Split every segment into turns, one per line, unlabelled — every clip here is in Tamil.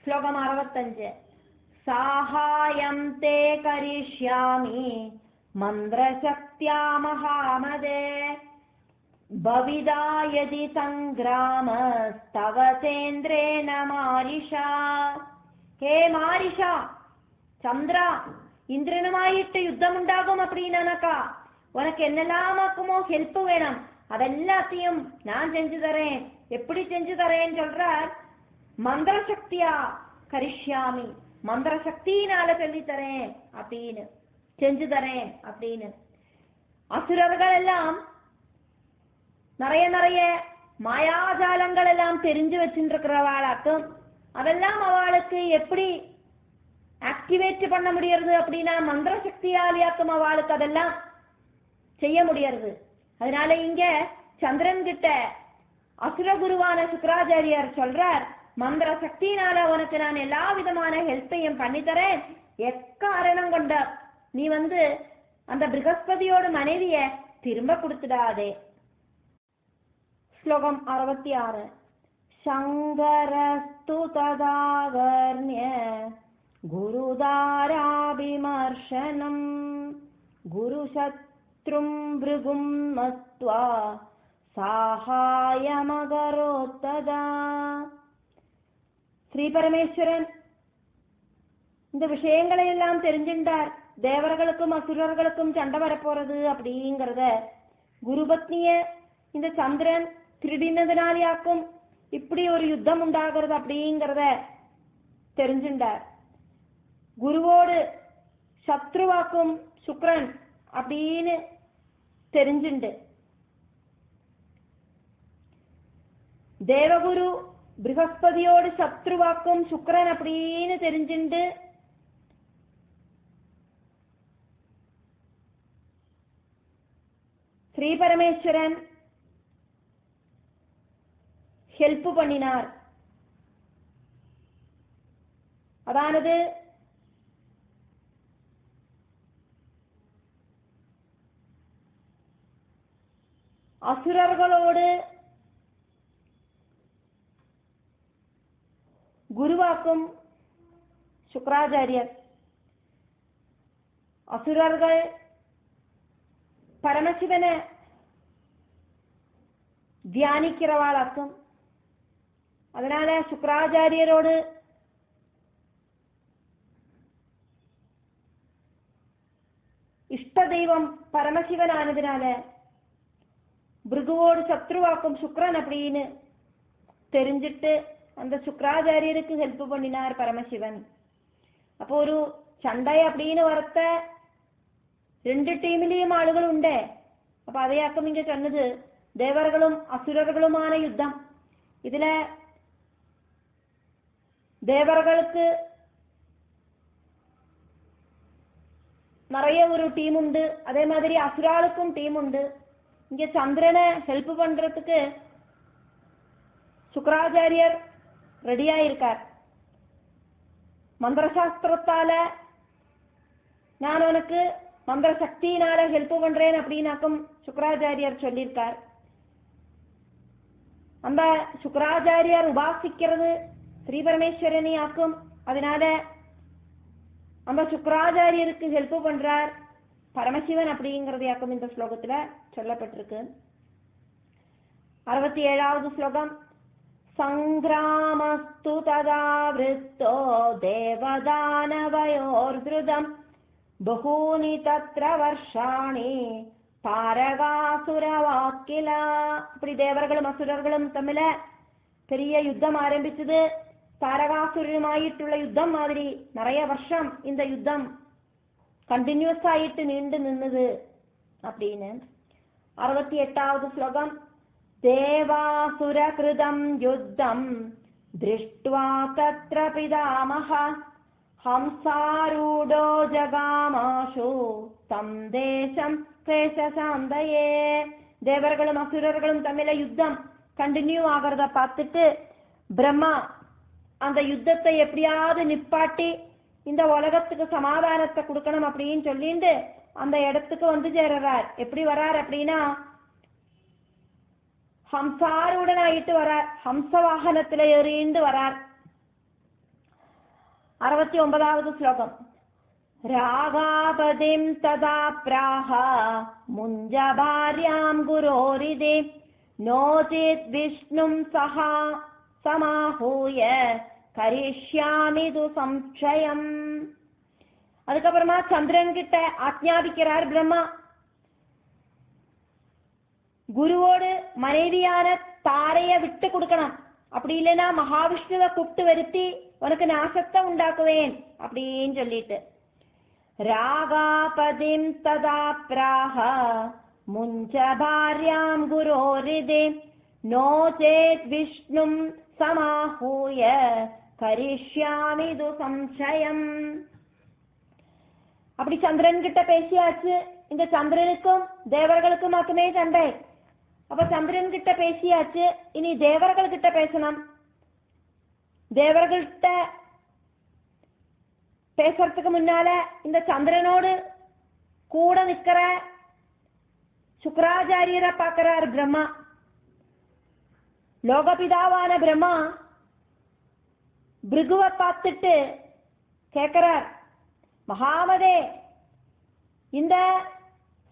ശ്ലോകം 65. സാഹായം തേ കരിഷ്യാമി മന്ത്രശക്ത്യാ മഹാമദേ ഭവിതാ യദി സംഗ്രാമസ്തവ തേന്ദ്രേണ മാരിഷ. ഹേ മാരിഷ, ചന്ദ്ര, ഇന്ദ്രനുമായിട്ട് യുദ്ധമുണ്ടാകും அப்படின்னாக்கா உனக்கு என்னெல்லாமாக்குமோ ஹெல்ப் வேணும், அதெல்லாத்தையும் நான் செஞ்சு தரேன். எப்படி செஞ்சு தரேன்னு சொல்றார். மந்திர சக்தியா கரிஷ்யாமி, மந்திர சக்தியினால சொல்லி தரேன் அப்படின்னு, செஞ்சு தரேன் அப்படின்னு. அசுரர்கள் எல்லாம் நிறைய நிறைய மாயாஜாலங்கள் எல்லாம் தெரிஞ்சு வச்சுருக்கிறவாளாக்கும் அதெல்லாம் அவளுக்கு எப்படி ஆக்டிவேட் பண்ண முடியறது அப்படின்னா மந்திர சக்தியாலியாக்கும் அவளுக்கு அதெல்லாம் செய்ய முடியறது. அதனால இங்க சந்திரன் கிட்ட அசுர குருவான சுக்கராச்சாரியார் சொல்றார், மந்திர சக்தியினால உனக்கு நான் எல்லா விதமான ஹெல்ப்பையும் பண்ணித்தரேன். எக்காரணம் கொண்ட நீ அந்த ப்ரகஸ்பதியோட மனைவிய திரும்ப கொடுத்துடாதே. ஸ்லோகம் 66. சங்கரஸ்து ததாகர்ண்ய குருதாராபிமர்ஷனம் குருசத்ரும் ப்ருகும் மத்வா சாஹாயமகரோத்ததா. ஸ்ரீ பரமேஸ்வரன் இந்த விஷயங்களை எல்லாம் தெரிஞ்சின்றார். தேவர்களுக்கும் அசுரர்களுக்கும் சண்டை வரப்போறது அப்படிங்கிறத, குருபத்னிய இந்த சந்திரன் திருடினதுனாலியாக்கும் இப்படி ஒரு யுத்தம் உண்டாகிறது அப்படிங்கிறத தெரிஞ்சின்றார். குருவோடு சத்ருவாக்கும் சுக்ரன் அப்படின்னு தெரிஞ்சுண்டு, தேவகுரு ப்ரகஸ்பதியோடு சத்ருவாக்கும் சுக்ரன் அப்படின்னு தெரிஞ்சுண்டு ஸ்ரீ பரமேஸ்வரன் ஹெல்ப் பண்ணினார். அதானது அசுரர்களோடு குருவாக்கும் சுக்கராச்சாரியர், அசுரர்கள் பரமசிவனை தியானிக்கிறவாளாக்கும். அதனால சுக்கராச்சாரியரோடு இஷ்ட தெய்வம் பரமசிவன் ஆனதுனால பிருகுவோடு சத்ருவாக்கும் சுக்ரன் அப்படின்னு தெரிஞ்சிட்டு அந்த சுக்கராச்சாரியருக்கு ஹெல்ப் பண்ணினார் பரமசிவன். அப்போ ஒரு சண்டை அப்படின்னு வரத்த ரெண்டு டீமிலையும் ஆளுகள் உண்டே. அப்ப அதையாக்கம் இங்க சொன்னது தேவர்களும் அசுரர்களுமான யுத்தம். இதுல தேவர்களுக்கு நிறைய ஒரு டீம் உண்டு, அதே மாதிரி அசுராளுக்கும் டீம் உண்டு. இங்க சந்திரனை ஹெல்ப் பண்றதுக்கு சுக்கராச்சாரியர் ரெடியா இருக்கார். மந்திரசாஸ்திரத்தால நான் உனக்கு மந்திர சக்தியினால ஹெல்ப் பண்றேன் அப்படின்னாக்கும் சுக்கராச்சாரியர் சொல்லியிருக்கார். அந்த சுக்கராச்சாரியர் உபாசிக்கிறது ஸ்ரீ பரமேஸ்வரனி ஆக்கும். அதனால அந்த சுக்கராச்சாரியருக்கு ஹெல்ப் பண்றார் பரமசிவன் அப்படிங்கிறதையாக்கும் இந்த ஸ்லோகத்துல சொல்லப்பட்டிருக்கு. 67வது ஸ்லோகம். சங்கிராமஸ்து ததா விருத்தோ தேவதானவயோர்த்ருதம் பகூனி தத்ர வர்ஷாணி தாரகாசுரவாக்கிலா. இப்படி தேவர்களும் அசுரர்களும் தம்மில பெரிய யுத்தம் ஆரம்பிச்சது. தாரகாசுரமாയിട്ടുള്ള யுத்தம் மாதிரி நிறைய வருஷம் இந்த யுத்தம் கண்டினியூஸ் ஆயிட்டு நீண்டு நின்னுது அப்படின்னு. 68வது ஸ்லோகம். தேவாசுர கிருதம் யுத்தம் திருஷ்ட்வா தத்ர பிதாமஹ ஹம்சாரூடோ ஜகாமாஷு தம் தேசம் கேசசாந்தயே. தேவர்களும் அசுரர்களும் தம்மில யுத்தம் கண்டினியூ ஆகிறத பார்த்துட்டு பிரம்மா அந்த யுத்தத்தை எப்படியாவது நிப்பாட்டி இந்த உலகத்துக்கு சமாதானத்தை கொடுக்கணும் அப்படின்னு சொல்லிட்டு அந்த இடத்துக்கு வந்து சேர்றார். எப்படி வரார் அப்படின்னா ஹம்சாருடன் ஆயிட்டு வரார். ஹம்ச வாகனத்துல ஏறிண்டு வரார். 69வது ஸ்லோகம். ராகாபதிம் ததா ப்ராஹ முஞ்ச பார்யாம் குரோரிதே நோசித் விஷ்ணும் சஹா சமாஹூய கரிஷ்யாமிது சம்சயம். அதுக்கப்புறமா சந்திரன் கிட்ட ஆக்ஞாபிக்கிறார் பிரம்மா, குருவோடு மனைவியான தாரைய விட்டு கொடுக்கணும், அப்படி இல்லைன்னா மகாவிஷ்ணுவை கூப்பிட்டு வருத்தி உனக்கு நாசத்தை உண்டாக்குவேன் அப்படின்னு சொல்லிட்டு. ராகாபதிம் ததா ப்ராஹ முஞ்ச பார்யாம் குரோரிதே நோசேத் விஷ்ணும் சமாஹூய கரிஷ்யாமிது சம்சயம். அப்படி சந்திரன் கிட்ட பேசியாச்சு. இந்த சந்திரனுக்கும் தேவர்களுக்கும் மட்டுமே சண்டை. அப்ப சந்திரன் கிட்ட பேசியாச்சு, இனி தேவர்கள் கிட்ட பேசணும். தேவர்கள்கிட்ட பேசுறதுக்கு முன்னால இந்த சந்திரனோடு கூட நிக்கிற சுக்கராச்சாரியரை பார்க்கிறார் பிரம்மா. லோகபிதாவான பிரம்மா பிருகுவை பார்த்துட்டு கேட்கிறார், மகாமதே, இந்த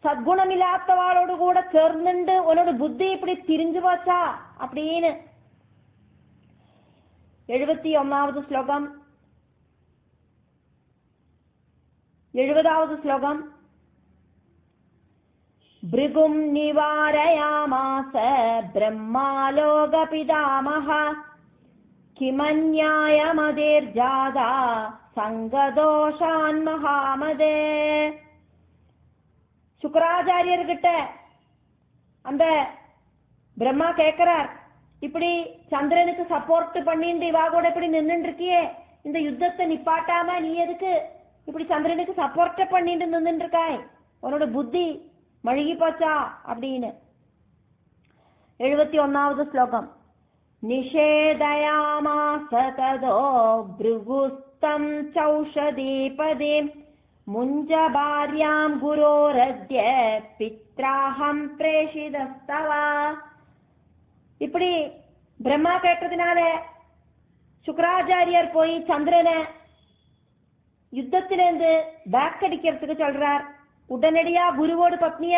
சத்குணமில்லாதவாளோடு கூட சேர்ந்துண்டு உன்னோட புத்தி இப்படி திரிஞ்சு போச்சா அப்படின்னு. 71வது ஸ்லோகம். 70வது ஸ்லோகம். பிருகும் நிவாரயாமாஸ பிரம்மாலோக பிதாமஹ கிமன்யாயமதிர்ஜாதா சங்கதோஷான் மகாமதே. சுக்கராச்சாரியர்கிட்ட அந்த பிரம்மா கேட்கிறார், இப்படி சந்திரனுக்கு சப்போர்ட் பண்ணிட்டு இவா கூட இப்படி நின்றுட்டு இருக்கியே, இந்த யுத்தத்தை நிப்பாட்டாம நீ எதுக்கு இப்படி சந்திரனுக்கு சப்போர்ட் பண்ணிட்டு நின்றுட்டு இருக்காய், உன்னோட புத்தி மழுகி போச்சா அப்படின்னு. 71வது ஸ்லோகம். நிஷேதயாமாஸ ததோ ப்ருகுஸ்தம் சௌஷதீபதே முஞ்ச பார்யாம் குரோரத்ய பித்ராஹம் பிரேஷிதஸ்தவா. இப்படி பிரம்மா கேட்டதுனால சுக்கராச்சாரியர் போய் சந்திரனை யுத்தத்திலிருந்து பேக் அடிக்கிறதுக்கு சொல்றார். உடனடியா குருவோடு பத்னிய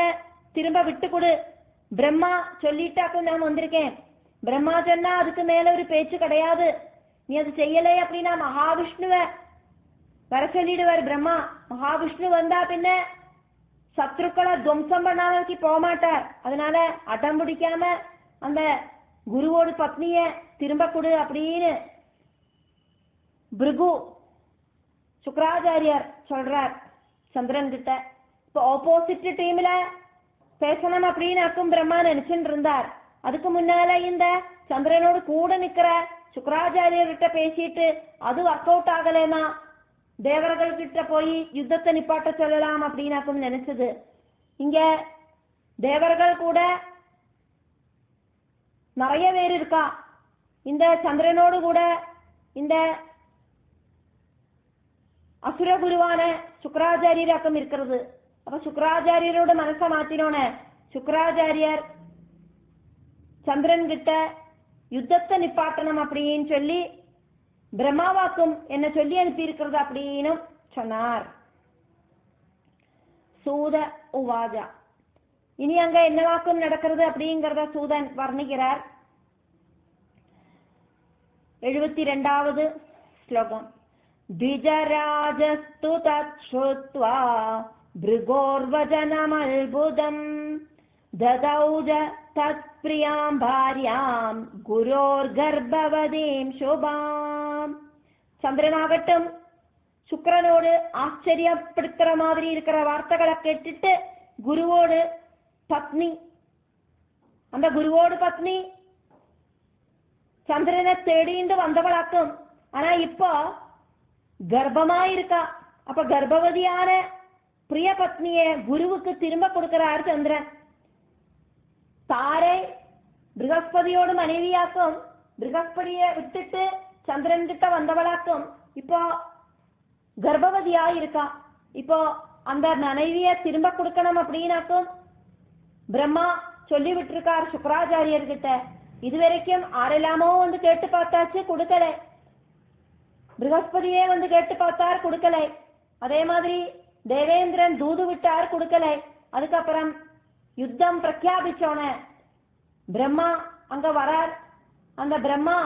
திரும்ப விட்டு கொடு, பிரம்மா சொல்லிட்டாக்கும் நான் வந்திருக்கேன். பிரம்மா சொன்னா அதுக்கு மேல ஒரு பேச்சு கிடையாது, நீ அது செய்யலை அப்படின்னா மகாவிஷ்ணுவ வர சொல்லிடுவார் பிரம்மா. மகாவிஷ்ணு வந்தா பின்ன சத்ருக்களை துவம்சம் பண்ணாமக்கு போக மாட்டார். அதனால அடம் பிடிக்காம அந்த குருவோடு பத்னிய திரும்ப கொடு அப்படின்னு பிருகு சுக்கராச்சாரியர் சொல்றார் சந்திரன் கிட்ட. இப்போ ஆப்போசிட் டீம்ல பேசணும் அப்படின்னு பிரம்மா நினைச்சுட்டு இருந்தார். அதுக்கு முன்னால இந்த சந்திரனோடு கூட நிக்கிற சுக்கராச்சாரியர்கிட்ட பேசிட்டு அது ஒர்க் அவுட் ஆகலைன்னா தேவர்கள் கிட்ட போய் யுத்தத்தை நிப்பாட்ட சொல்லலாம் அப்படின்னு நினைச்சது. இங்க தேவர்கள் கூட நிறைய பேர் இருக்கா. இந்த சந்திரனோடு கூட இந்த அசுர குருவான சுக்கராச்சாரியராக்கம் இருக்கிறது. அப்ப சுக்கராச்சாரியரோட மனசை மாத்தினோன சுக்கராச்சாரியர் சந்திரன் கிட்ட யுத்தத்தை நிப்பாட்டணும் அப்படின்னு சொல்லி பிரம்மாவாக்கும் என்ன சொல்லி அனுப்பி இருக்கிறது அப்படின்னு சொன்னார். சூத உவாஜா. இனி அங்க என்ன வாக்கும் நடக்கிறது அப்படிங்கறத சூதன் வர்ணிக்கிறார். 72வது ஸ்லோகம். द्विजराजस्तु तच्छ्रुत्वा भृगोर्वचनमल्बुदम् ददौज तत्प्रियां भार्यां गुरोर्गर्भवतीं शुभाम्. சந்திரனாகட்டும் சுக்கிரனோடு ஆச்சரியப்படுத்துற மாதிரி இருக்கிற வார்த்தைகளை கேட்டுட்டு குருவோடு பத்னி, அந்த குருவோடு பத்னி சந்திரனை தேடிண்டு வந்தவளாக்கும். ஆனா இப்போ கர்ப்பமாயிருக்கா. அப்ப கர்ப்பவதியான பிரிய பத்னிய குருவுக்கு திரும்ப கொடுக்கிறார் சந்திரன். தாரை ப்ரகஸ்பதியோடு மனைவியாக்கும், ப்ரகஸ்பதிய விட்டுட்டு சந்திரன் கிட்ட வந்தவளாக்கும். இப்போ கர்ப்பவதியா இருக்கா. இப்போ அந்த மனைவிய திரும்ப கொடுக்கணும் அப்படின்னாக்கும் பிரம்மா சொல்லி விட்டுருக்கார் சுக்கராச்சாரியர்கிட்ட. இதுவரைக்கும் ஆரெல்லாமோ வந்து கேட்டு பார்த்தாச்சு, கொடுக்கல. ப்ரஹஸ்பதியே வந்து கேட்டு பார்த்தார், கொடுக்கலை. அதே மாதிரி தேவேந்திரன் தூது விட்டார், கொடுக்கலை. அதுக்கப்புறம் யுத்தம் பிரக்யாபிச்சோன பிரம்மா அங்க வரார். அந்த பிரம்மா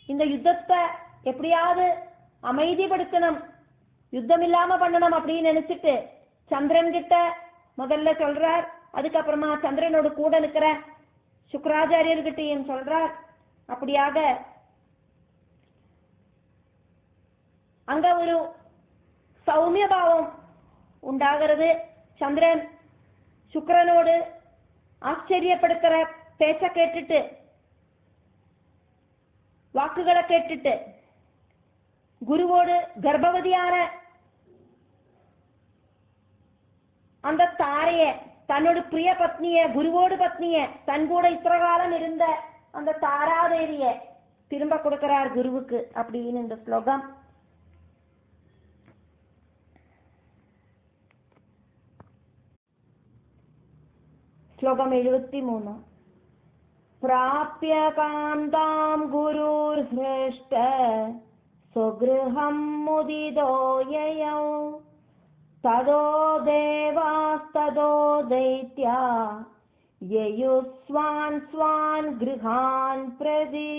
இந்த யுத்தத்தை எப்படியாவது அமைதிப்படுத்தணும், யுத்தம் இல்லாம பண்ணணும் அப்படின்னு நினைச்சிட்டு சந்திரன் கிட்ட முதல்ல சொல்றார். அதுக்கப்புறமா சந்திரனோட கூட நிக்கிற சுக்ராச்சாரியர்கிட்டையும் சொல்றார். அப்படியாக அங்க ஒரு சௌமிய பாவம் உண்டாகிறது. சந்திரன் சுக்கிரனோடு ஆச்சரியப்படுத்துற பேச்ச கேட்டுட்டு, வாக்குகளை கேட்டுட்டு, குருவோடு கர்ப்பவதியான அந்த தாரைய, தன்னோட பிரிய பத்னிய, குருவோடு பத்னிய, தன் கூட இத்தனை காலம் இருந்த அந்த தாராதேவிய திரும்ப கொடுக்கிறார் குருவுக்கு அப்படின்னு இந்த ஸ்லோகம். श्लोकम् 73 प्राप्य कान्तां गुरुर्हृष्ट स्वगृहं मुदितो ययौ तदो देवास्तदो दैत्या ययुः स्वान् स्वान् गृहान् प्रति.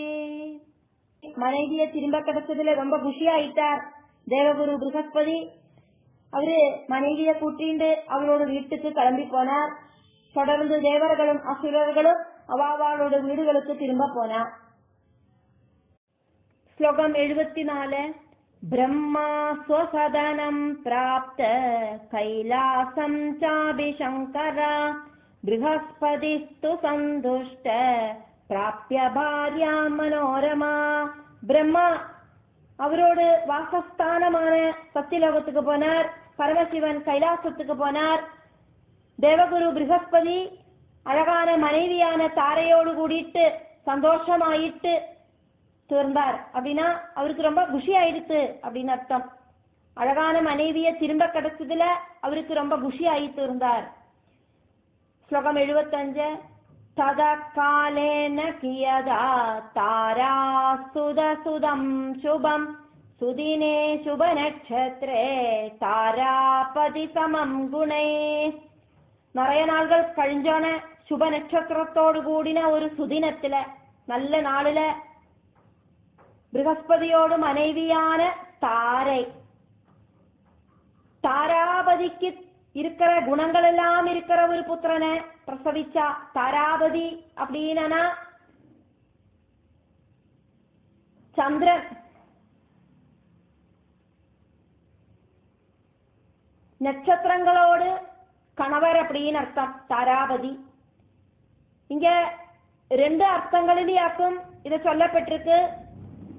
மனைவியை திரும்ப கிடைச்சதுல ரொம்ப குஷியாயிட்டார் தேவகுரு ப்ரஹஸ்பதி. அவரு மனைவியை கூட்டிண்டு அவரோட வீட்டுக்கு கிளம்பி போனார். தொடர்ந்து தேவர்களும் அசுரர்களும் அவாவாளோட வீடுகளுக்கு திரும்ப போனார். ஸ்லோகம் 74 பிரம்மா ஸ்வசதனம் பிராப்த கைலாசம் சாபிசங்கர ப்ரஹஸ்பதிஸ்து சந்துஷ்ட பிராப்ய பார்யா மனோரமா. பிரம்மா அவரோடு வாசஸ்தானமான சத்தியலோகத்துக்கு போனார். பரமசிவன் கைலாசத்துக்கு போனார். தேவகுரு ப்ரஹஸ்பதி அழகான மனைவியான தாரையோடு கூடிட்டு சந்தோஷமாயிட்டு தீர்ந்தார். அப்படின்னா அவருக்கு ரொம்ப குஷி ஆயிடுச்சு அப்படின்னு அர்த்தம். அழகான மனைவியை திரும்ப கிடைச்சதுல அவருக்கு ரொம்ப குஷி ஆயிட்டு இருந்தார். ஸ்லோகம் 75 தத காலேன கியதா தாரா சுதசுதம் சுபம் சுதினே சுப நட்சத்திரே தாராபதி சமம் குணே. நிறைய நாள்கள் கழிஞ்சோன சுப நட்சத்திரத்தோடு கூடின ஒரு சுதினத்துல, நல்ல நாளில ப்ரஹஸ்பதியோடு மனைவியான தாரை, தாராபதிக்கு இருக்கிற குணங்கள் எல்லாம் இருக்கிற ஒரு புத்திரனை பிரசவிச்சா. தாராபதி அப்படின்னா சந்திரன், நட்சத்திரங்களோடு கணவர் அப்படின்னு அர்த்தம் தாராபதி. இங்க ரெண்டு அர்த்தங்களிலேயாக்கும் இதை சொல்லப்பட்டிருக்கு.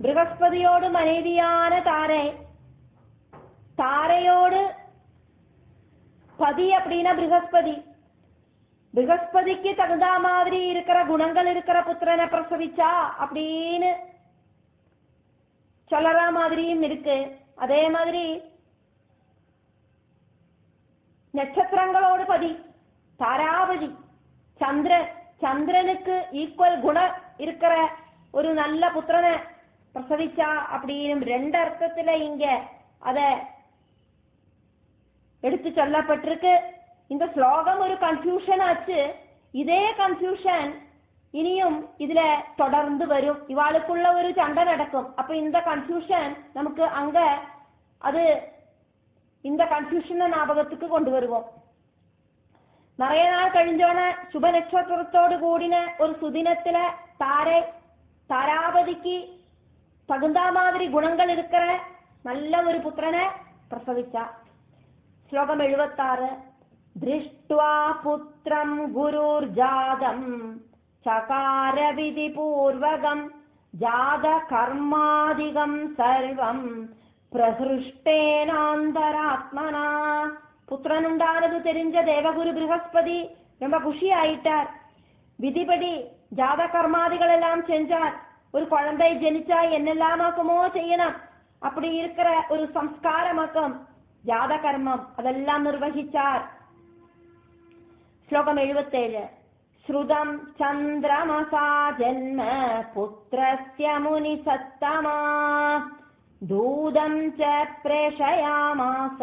ப்ரஹஸ்பதியோடு மனைவியான தாரை, தாரையோடு பதி அப்படின்னா ப்ரஹஸ்பதி, ப்ரஹஸ்பதிக்கு தகுந்த மாதிரி இருக்கிற குணங்கள் இருக்கிற புத்திரனை பிரசவிச்சா அப்படின்னு சொல்லற மாதிரியும் இருக்கு. அதே மாதிரி நட்சத்திரங்களோடு பதி தாராபதி, சந்திரன், சந்திரனுக்கு ஈக்குவல் குணம் இருக்கிற ஒரு நல்ல புத்திரனை பிரசவிச்சா அப்படின்னு ரெண்டு அர்த்தத்துல இங்க அத எடுத்து சொல்லப்பட்டிருக்கு. இந்த ஸ்லோகம் ஒரு கன்ஃபியூஷன் ஆச்சு. இதே கன்ஃபியூஷன் இனியும் இதுல தொடர்ந்து வரும். இவாளுக்குள்ள ஒரு சண்டை நடக்கும். அப்ப இந்த கன்ஃபியூஷன் நமக்கு அங்க அது இந்த கன்ஃபியூஷனை ஞாபகத்துக்கு கொண்டு வருவோம். நிறைய நாள் கழிஞ்சோன சுப நட்சத்திரத்தோடு கூடின ஒரு சுதினத்துல தாரை, தாராபதிக்கு தகுந்த மாதிரி குணங்கள் இருக்கிற நல்ல ஒரு புத்திரனை பிரசவிச்சா. ஸ்லோகம் 76 திருஷ்ட்வா புத்திரம் குருர் ஜாதம் சகார விதி பூர்வகம் ஜாத கர்மாதிகம் சர்வம் பிரஹிருஷ்டேனாந்தராத்மனா. புத்திரன் உண்டானது தெரிஞ்ச தேவகுரு ப்ரஹஸ்பதி ரொம்ப குஷி ஆயிட்டார். விதிபடி ஜாத கர்மாதிகள் எல்லாம் செஞ்சார். ஒரு குழந்தை ஜனிச்சா என்னெல்லாமாக்குமோ செய்யணும், அப்படி இருக்கிற ஒரு சம்ஸ்காரமாக்கம் ஜாத கர்மம் அதெல்லாம் நிர்வகிச்சார். ஸ்லோகம் 77 ஸ்ருதம் சந்திரமசா ஜன்ம புத்திரஸ்ய முனி சத்தமா தூதம் ச பிரேஷயாமாச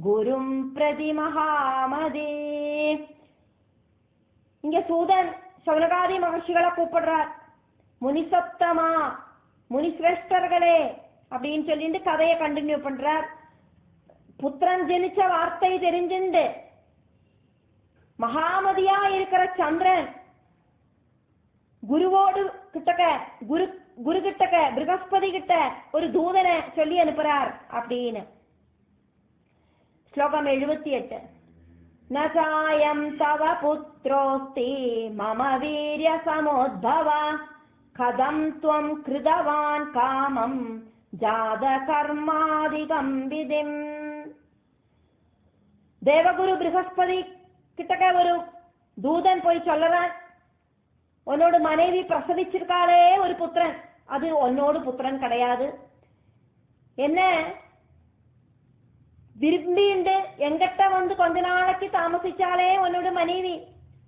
குரும் பிரதி மகாமதே. இங்க சூதன் சௌனகாதி மகர்ஷிகளை கூப்பிடுறார். முனிசப்தமா, முனிசிரேஷ்டர்களே அப்படின்னு சொல்லிட்டு கதையை கண்டினியூ பண்றார். புத்திரன் ஜெனிச்ச வார்த்தை தெரிஞ்சுண்டு மகாமதியா இருக்கிற சந்திரன் குருவோடு கிட்டக்க குரு கிட்டக்க ப்ரஹஸ்பதி கிட்ட ஒரு தூதனை சொல்லி அனுப்புறார் அப்படின்னு. ஸ்லோகம் 78. நசாயம் தவ புத்ரோஸ்தி மம வீரிய சமோத்பவ கதம் துவம் கிருதவான் காமம் ஜாத கர்மாதிகம் விதிம். தேவகுரு ப்ரஹஸ்பதி கிட்டக்க ஒரு தூதன் போய் சொல்லறான், உன்னோட மனைவி பிரசவிச்சிருக்காளே ஒரு புத்திரன், அது உன்னோடு புத்திரன் கிடையாது. என்ன விரும்பிண்டு எங்கிட்ட வந்து கொஞ்ச நாளைக்கு தாமசிச்சாலே உன்னோட மனைவி,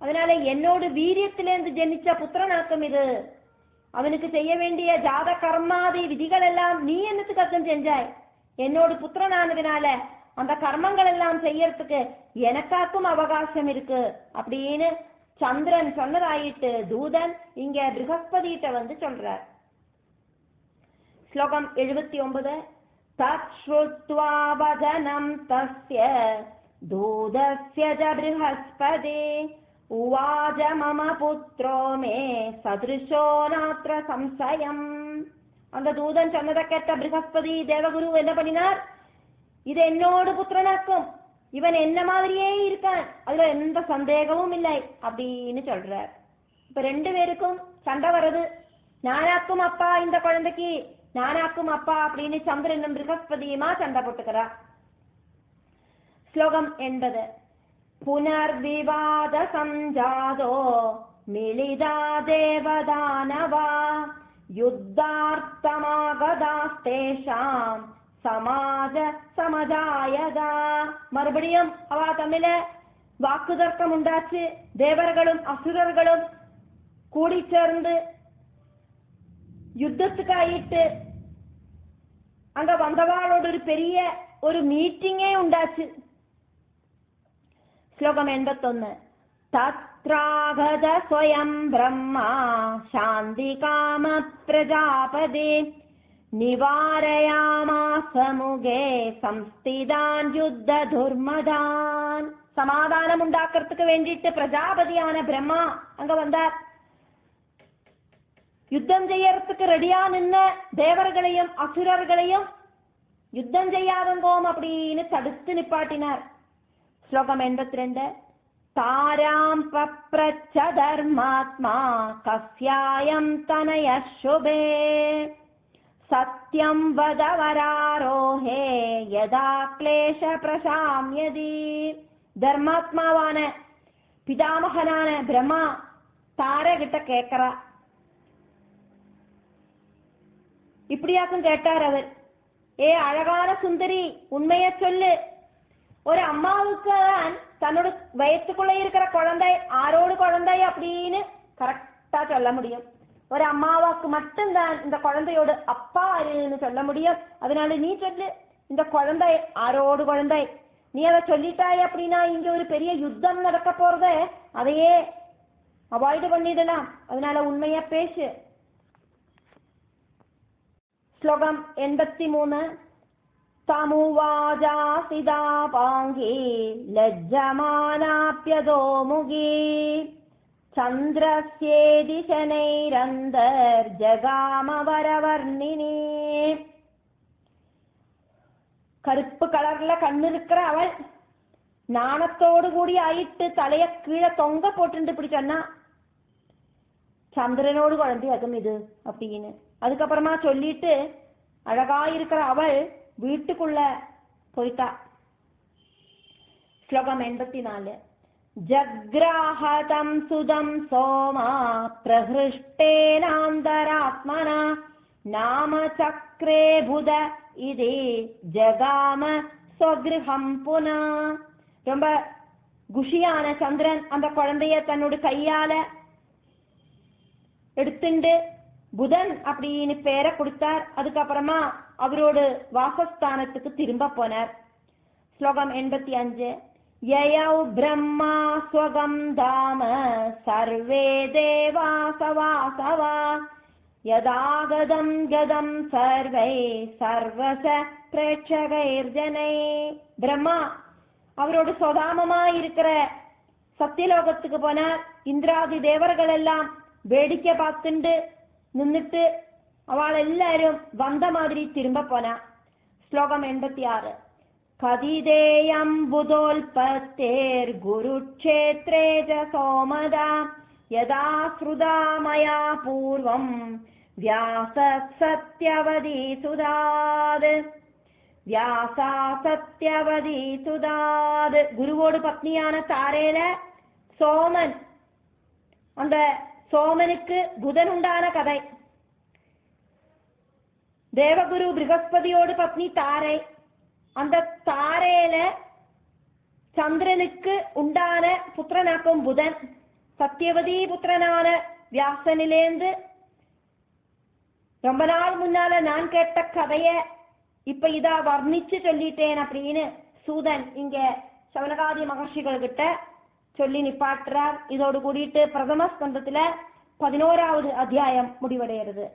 அதனால என்னோட வீரியத்திலிருந்து ஜெனிச்ச புத்திரனாக்கம் இது. அவனுக்கு செய்ய வேண்டிய ஜாத கர்மாதி விதிகள் எல்லாம் நீ என்னத்துக்கு அர்த்தம் செஞ்சாய்? என்னோட புத்திரனானதுனால அந்த கர்மங்கள் எல்லாம் செய்யறதுக்கு எனக்காக்கும் அவகாசம் இருக்கு அப்படின்னு சந்திரன் சொன்னதாயிட்டு தூதன் இங்க ப்ரஹஸ்பதிட்ட வந்து சொல்றார். ஸ்லோகம் 79. தத் ஸ்ருத்வா வதனம் தஸ்ய தூதஸ்ய ஜ ப்ரஹஸ்பதி உவாஜ மம புத்ரோ மே சத்ருஷோ நாத்ர சம்சயம். அந்த தூதன் சொன்னதை கேட்ட ப்ரஹஸ்பதி தேவகுரு என்ன பண்ணினார்? இது என்னோட புத்திரனாக்கும், இவன் என்ன மாதிரியே இருக்கான், அதுல எந்த சந்தேகமும் இல்லை அப்படின்னு சொல்றார். இப்ப ரெண்டு பேருக்கும் சண்டை வருது. நானாக்கும் அப்பா இந்த குழந்தைக்கு, நானாக்கும் அப்பா அப்படின்னு சந்திரனும் ப்ரஹஸ்பதியுமா சண்டை போட்டுக்கிறா. ஸ்லோகம் 80. புனர்விவாத சஞ்சாதோ மிலிதா தேவதானவா யுத்தார்த்தமாகதாஸ்தேஷாம் சமாஜ சமஜாயதா. மறுபடியும் அவ தமிழ வாக்குதர்க்கம் உண்டாச்சு. தேவர்களும் அசுரர்களும் கூடி சேர்ந்து யுத்தத்துக்கு ஆயிட்டு அங்க வந்தவாளோட ஒரு பெரிய ஒரு மீட்டிங்கே உண்டாச்சு. ஸ்லோகம் 81. தத்ராகத ஸ்வயம் பிரம்மா சாந்தி காம பிரஜாபதே நிவாரயாமாஸ முகே சம்ஸ்திதான் யுத்த துர்மதான். சமாதானம் உண்டாக்குறதுக்கு வேண்டிட்டு பிரஜாபதியான பிரம்மா அங்க வந்தார். யுத்தம் செய்யறதுக்கு ரெடியா நின்ன தேவர்களையும் அசுரர்களையும் யுத்தம் செய்யாதங்கோம் அப்படின்னு தடுத்து நிப்பாட்டினார். ஸ்லோகம் 82. தாராம் பப்ரச்ச தர்மாத்மா கஸ்யாயம் தனய சுபே சத்யம் வத வராரோஹே யதா க்லேஷ பிரசாம்யதி. தர்மாத்மாவான பிதாமகனான பிரம்மா தார கிட்ட கேட்கிறா. இப்படியாக்கும் கேட்டார் அவர். ஏ அழகான சுந்தரி, உண்மைய சொல்லு. ஒரு அம்மாவுக்கு தான் தன்னோட வயசுக்குள்ள இருக்கிற குழந்தை ஆரோடு குழந்தை அப்படின்னு கரெக்டா சொல்ல முடியும். ஒரு அம்மாவுக்கு மட்டும்தான் இந்த குழந்தையோட அப்பா யாருன்னு சொல்ல முடியும். அதனால நீ சொல்லு, இந்த குழந்தை ஆரோடு குழந்தை. நீ அதை சொல்லிட்டாய் அப்படின்னா இங்க ஒரு பெரிய யுத்தம் நடக்க போறத அதையே அவாய்டு பண்ணிடலாம். அதனால உண்மையா பேசு. ஸ்லோகம் 83. தமுவாஜாசிதா பாங்கி லஜ்ஜமானாப்யதோ முகி சந்திரஸ்யேதி சனைரந்தர் ஜகாமவரவர்ணினி. கருப்பு கலர்ல கண்ணு இருக்கிற அவள் நாணத்தோடு கூடி ஆயிட்டு தலைய கீழே தொங்க போட்டு இப்படி சொன்னா, சந்திரனோடு குழந்தையாகும் இது அப்படின்னு. அதுக்கப்புறமா சொல்லிட்டு அழகாயிருக்கிற அவள் வீட்டுக்குள்ள போயிட்டா. ஸ்லோகம் 84. ஜக்ராஹதம் சுதம் சோமா பிரஹிருஷ்டேனாந்தராத்மனா நாம சக்ரே புத இதே ஜகாம ஸ்வக்ருஹம் புனா. ரொம்ப குஷியான சந்திரன் அந்த குழந்தைய தன்னோட கையால எடுத்துண்டு புதன் அப்படின்னு பேரை கொடுத்தார். அதுக்கப்புறமா அவரோட வாசஸ்தானத்துக்கு திரும்ப போனார். ஸ்லோகம் 85. யயௌ பிரம்மா ஸ்வகம் தாம சர்வே தேவாசவாசவா யதாகதம் கதம் சர்வை சர்வச பிரேட்சகைர்ஜனை. பிரம்மா அவரோட சொதாமமா இருக்கிற சத்தியலோகத்துக்கு போனார். இந்திராதி தேவர்கள் எல்லாம் வேடிக்கை பார்த்துண்டு நின்றுட்டு அவள் எல்லாரும் வந்த மாதிரி திரும்ப போனா. ஸ்லோகம் 86. கதிதேயம் புதோல்பத்தேர் குருக்ஷேத்ரே ஜ சோமதா யதா ஸ்ருதா மயா பூர்வம் வியாச சத்யவதீசுதாத். வியாசா சத்யவதீசுதாத். குருவோடு பத்னியான தாரேல சோமன், அந்த சோமனுக்கு புதன் உண்டான கதை. தேவகுரு ப்ரஹஸ்பதியோடு பத்னி தாரை, அந்த தாரேல சந்திரனுக்கு உண்டான புத்திரனாக்கும் புதன். சத்தியவதி புத்திரனான வியாசனிலேந்து ரொம்ப நாள் முன்னால நான் கேட்ட கதைய இப்ப இதா வர்ணிச்சு சொல்லிட்டேன் அப்படின்னு சூதன் இங்க சவனகாதி மகர்ஷிகள் கிட்ட சொல்லி நிப்பாட்டுறார். இதோடு கூடிட்டு பிரதம ஸ்கந்தத்துல 11வது அத்தியாயம் முடிவடைகிறது.